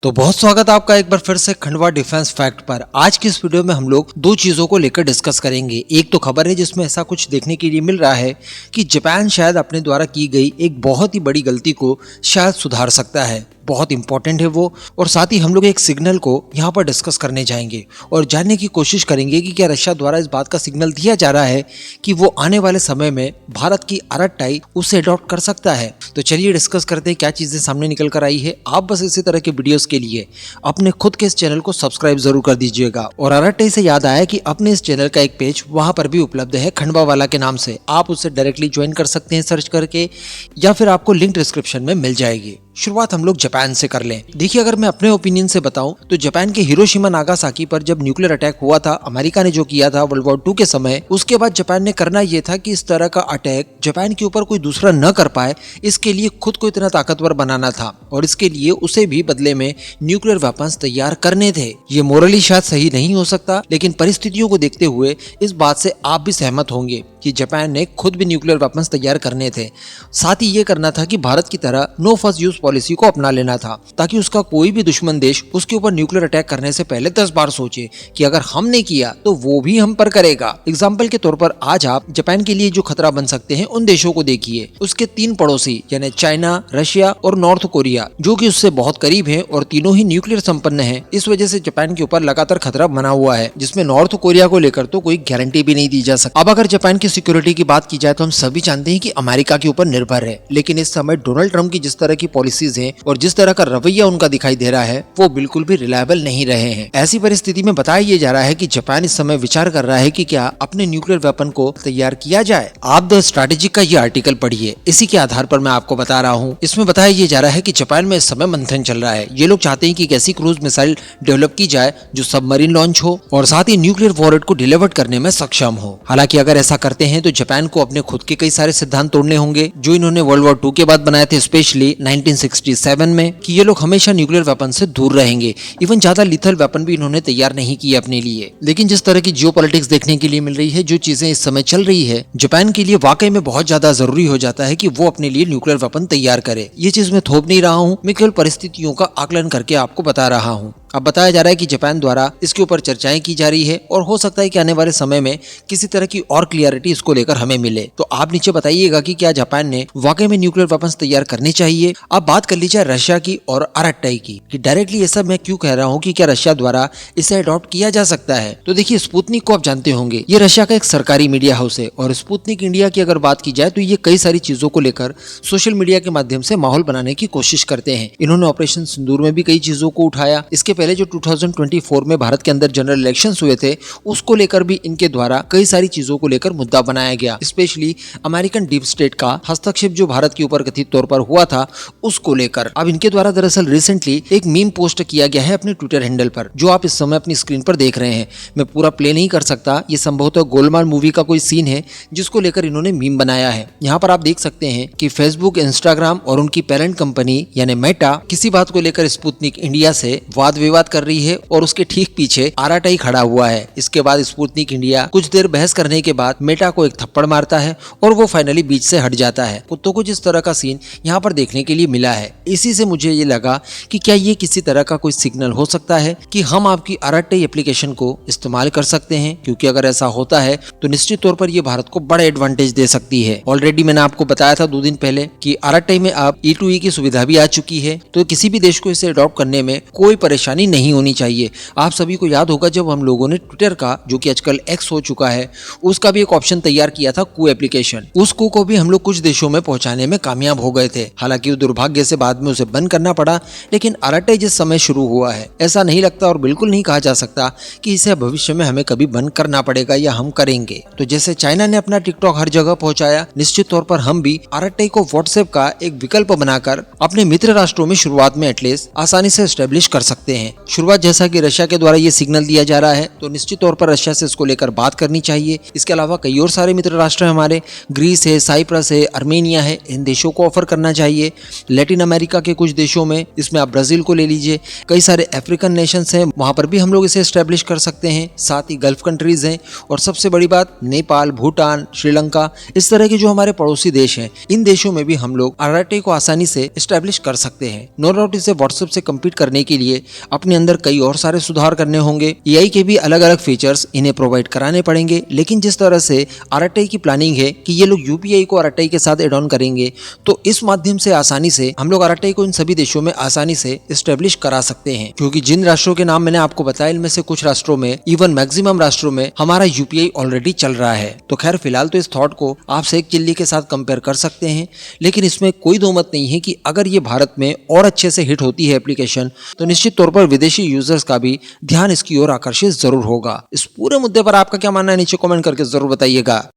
तो बहुत स्वागत है आपका एक बार फिर से खंडवा डिफेंस फैक्ट पर। आज की इस वीडियो में हम लोग दो चीजों को लेकर डिस्कस करेंगे। एक तो खबर है जिसमें ऐसा कुछ देखने के लिए मिल रहा है कि जापान शायद अपने द्वारा की गई एक बहुत ही बड़ी गलती को शायद सुधार सकता है। बहुत इंपॉर्टेंट है वो, और साथ ही हम लोग एक सिग्नल को यहाँ पर डिस्कस करने जाएंगे और जानने की कोशिश करेंगे कि क्या रशिया द्वारा इस बात का सिग्नल दिया जा रहा है कि वो आने वाले समय में भारत की अरब-टाई उसे अडॉप्ट कर सकता है। तो चलिए डिस्कस करते हैं क्या चीजें सामने निकल कर आई है। आप बस इसी तरह के वीडियोस के लिए अपने खुद के इस चैनल को सब्सक्राइब जरूर कर दीजिएगा। और अरब-टाई से याद आया कि अपने इस चैनल का एक पेज वहां पर भी उपलब्ध है खंडवा वाला के नाम से, आप उसे डायरेक्टली ज्वाइन कर सकते हैं सर्च करके, या फिर आपको लिंक डिस्क्रिप्शन में मिल जाएगी। शुरुआत हम लोग जापान से कर लें। देखिए, अगर मैं अपने ओपिनियन से बताऊं तो जापान के हिरोशिमा नागासाकी पर जब न्यूक्लियर अटैक हुआ था, अमेरिका ने जो किया था वर्ल्ड वॉर 2 के समय, उसके बाद जापान ने करना यह था कि इस तरह का अटैक जापान के ऊपर कोई दूसरा न कर पाए, इसके लिए खुद को इतना ताकतवर बनाना था और इसके लिए उसे भी बदले में न्यूक्लियर वेपन्स तैयार करने थे। ये मोरली शायद सही नहीं हो सकता, लेकिन परिस्थितियों को देखते हुए इस बात से आप भी सहमत होंगे कि जापान ने खुद भी न्यूक्लियर वेपन्स तैयार करने थे। साथ ही ये करना था कि भारत की तरह नो फर्स्ट यूज पॉलिसी को अपना लेना था, ताकि उसका कोई भी दुश्मन देश उसके ऊपर न्यूक्लियर अटैक करने से पहले 10 बार सोचे कि अगर हमने किया तो वो भी हम पर करेगा। एग्जाम्पल के तौर पर आज आप जापान के लिए जो खतरा बन सकते हैं उन देशों को देखिए। उसके 3 पड़ोसी यानी चाइना, रशिया और नॉर्थ कोरिया, जो कि उससे बहुत करीब हैं और तीनों ही न्यूक्लियर संपन्न हैं। इस वजह से जापान के ऊपर लगातार खतरा बना हुआ है, जिसमें नॉर्थ कोरिया को लेकर तो कोई गारंटी भी नहीं दी जा सकती। अब अगर जापान की सिक्योरिटी की बात की जाए तो हम सभी जानते हैं कि अमेरिका के ऊपर निर्भर है, लेकिन इस समय डोनाल्ड ट्रंप की जिस तरह की पॉलिसीज हैं और जिस तरह का रवैया उनका दिखाई दे रहा है, वो बिल्कुल भी रिलायबल नहीं रहे हैं। ऐसी परिस्थिति में बताया ये जा रहा है कि जापान इस समय विचार कर रहा है कि क्या अपने न्यूक्लियर वेपन को तैयार किया जाए। आप द स्ट्रैटेजिक का ये आर्टिकल पढ़िए, इसी के आधार पर मैं आपको बता रहा हूँ। इसमें बताया ये जा रहा है कि जापान में इस समय मंथन चल रहा है। ये लोग चाहते हैं कि एक ऐसी क्रूज मिसाइल डेवलप की जाए जो सबमरीन लॉन्च हो और साथ ही न्यूक्लियर वॉरहेड को डिलीवर करने में सक्षम हो। हालांकि अगर ऐसा करते हैं तो जापान को अपने खुद के कई सारे सिद्धांत तोड़ने होंगे जो इन्होंने वर्ल्ड वॉर 2 के बाद बनाए थे, स्पेशली 1967 में, कि ये लोग हमेशा न्यूक्लियर वेपन से दूर रहेंगे। इवन ज्यादा लीथल वेपन भी इन्होंने तैयार नहीं किए अपने लिए। लेकिन जिस तरह की जियोपॉलिटिक्स देखने के लिए मिल रही है, जो चीजें इस समय चल रही है, जापान के लिए वाकई में बहुत ज्यादा जरूरी हो जाता है कि वो अपने लिए न्यूक्लियर वेपन तैयार करे। ये चीज मैं थोप नहीं रहा हूँ, मैं केवल परिस्थितियों का आकलन करके आपको बता रहा हूँ। अब बताया जा रहा है कि जापान द्वारा इसके ऊपर चर्चाएं की जा रही है और हो सकता है कि आने वाले समय में किसी तरह की और क्लियरिटी इसको लेकर हमें मिले। तो आप नीचे बताइएगा कि क्या जापान ने वाकई में न्यूक्लियर वेपन्स तैयार करने चाहिए। अब बात कर लीजिए रशिया की और अरब-टाई की, कि डायरेक्टली ये सब मैं क्यों कह रहा हूँ कि क्या रशिया द्वारा इसे अडॉप्ट किया जा सकता है। तो देखिए, स्पुतनिक को आप जानते होंगे, ये रशिया का एक सरकारी मीडिया हाउस है और स्पुतनिक इंडिया की अगर बात की जाए तो ये कई सारी चीजों को लेकर सोशल मीडिया के माध्यम से माहौल बनाने की कोशिश करते हैं। इन्होंने ऑपरेशन सिंदूर में भी कई चीजों को उठाया। इसके पहले जो 2024 में भारत के अंदर जनरल इलेक्शंस हुए थे, उसको लेकर भी इनके द्वारा कई सारी चीजों को लेकर मुद्दा बनाया गया। स्पेशली अमेरिकन डीप स्टेट का हस्तक्षेप जो भारत के ऊपर कथित तौर पर हुआ था, उसको लेकर अब इनके द्वारा दरअसल रिसेंटली एक मीम पोस्ट किया गया है अपने ट्विटर हैंडल पर, जो आप इस समय अपनी स्क्रीन पर देख रहे हैं। मैं पूरा प्ले नहीं कर सकता, ये संभवतः गोलमाल मूवी का कोई सीन है जिसको लेकर इन्होंने मीम बनाया है। यहाँ पर आप देख सकते हैं कि फेसबुक, इंस्टाग्राम और उनकी पेरेंट कंपनी यानी मेटा किसी बात को लेकर स्पुतनिक इंडिया से वाद विवाद कर रही है और उसके ठीक पीछे अरब-टाई खड़ा हुआ है। इसके बाद स्पुतनिक इंडिया कुछ देर बहस करने के बाद मेटा को एक थप्पड़ मारता है और वो फाइनली बीच से हट जाता है। तो कुछ इस तरह का सीन यहाँ पर देखने के लिए मिला है। इसी से मुझे ये लगा कि क्या ये किसी तरह का कोई सिग्नल हो सकता है कि हम आपकी अरब-टाई एप्लीकेशन को इस्तेमाल कर सकते हैं, क्योंकि अगर ऐसा होता है तो निश्चित तौर पर ये भारत को बड़ा एडवांटेज दे सकती है। ऑलरेडी मैंने आपको बताया था 2 दिन पहले कि अरब-टाई में अब E2E की सुविधा भी आ चुकी है, तो किसी भी देश को इसे अडॉप्ट करने में कोई परेशानी नहीं होनी चाहिए। आप सभी को याद होगा जब हम लोगों ने ट्विटर का, जो कि आजकल एक्स हो चुका है, उसका भी एक ऑप्शन तैयार किया था, कू एप्लीकेशन। उस कू को भी हम लोग कुछ देशों में पहुंचाने में कामयाब हो गए थे। हालांकि दुर्भाग्य से बाद में उसे बंद करना पड़ा, लेकिन अरब-टाई जिस समय शुरू हुआ है, ऐसा नहीं लगता और बिल्कुल नहीं कहा जा सकता कि इसे भविष्य में हमें कभी बंद करना पड़ेगा या हम करेंगे। तो जैसे चाइना ने अपना टिकटॉक हर जगह पहुंचाया, निश्चित तौर पर हम भी अरब-टाई को व्हाट्सएप का एक विकल्प बनाकर अपने मित्र राष्ट्रों में शुरुआत में एटलीस्ट आसानी से एस्टेब्लिश कर सकते हैं। हैं। शुरुआत जैसा कि रशिया के द्वारा ये सिग्नल दिया जा रहा है, तो निश्चित तौर पर रशिया से इसको लेकर बात करनी चाहिए। इसके अलावा कई और सारे मित्र राष्ट्र हैं हमारे, ग्रीस है, साइप्रस है, अर्मेनिया है, इन देशों को ऑफर करना चाहिए। लैटिन अमेरिका के कुछ देशों में, इसमें आप ब्राजील को ले लीजिए, कई सारे अफ्रीकन नेशंस हैं, वहां पर भी हम लोग इसे एस्टेब्लिश कर सकते हैं। साथ ही गल्फ कंट्रीज हैं, और सबसे बड़ी बात नेपाल, भूटान, श्रीलंका, इस तरह के जो हमारे पड़ोसी देश हैं, इन देशों में भी हम लोग RRTI को आसानी से एस्टेब्लिश कर सकते हैं। नो डाउट इसे व्हाट्सएप से कम्पीट करने के लिए अपने अंदर कई और सारे सुधार करने होंगे। AI के भी अलग अलग फीचर्स इन्हें प्रोवाइड कराने पड़ेंगे, लेकिन जिस तरह से RRTI की प्लानिंग है कि ये लोग UPI को RRTI के साथ एड ऑन करेंगे, तो इस माध्यम से आसानी से हम लोग RRTI को इन सभी देशों में आसानी से एस्टेब्लिश करा सकते हैं। क्योंकि जिन राष्ट्रों के नाम मैंने आपको बताया, इनमें से कुछ राष्ट्रों में, इवन मैक्सिमम राष्ट्रों में हमारा UPI ऑलरेडी चल रहा है। तो खैर फिलहाल तो इस थॉट को आप शेख चिल्ली के साथ कंपेयर कर सकते हैं, लेकिन इसमें कोई दो मत नहीं है कि अगर ये भारत में और अच्छे से हिट होती है एप्लीकेशन, तो निश्चित तौर पर विदेशी यूजर्स का भी ध्यान इसकी ओर आकर्षित जरूर होगा। इस पूरे मुद्दे पर आपका क्या मानना है, नीचे कमेंट करके जरूर बताइएगा।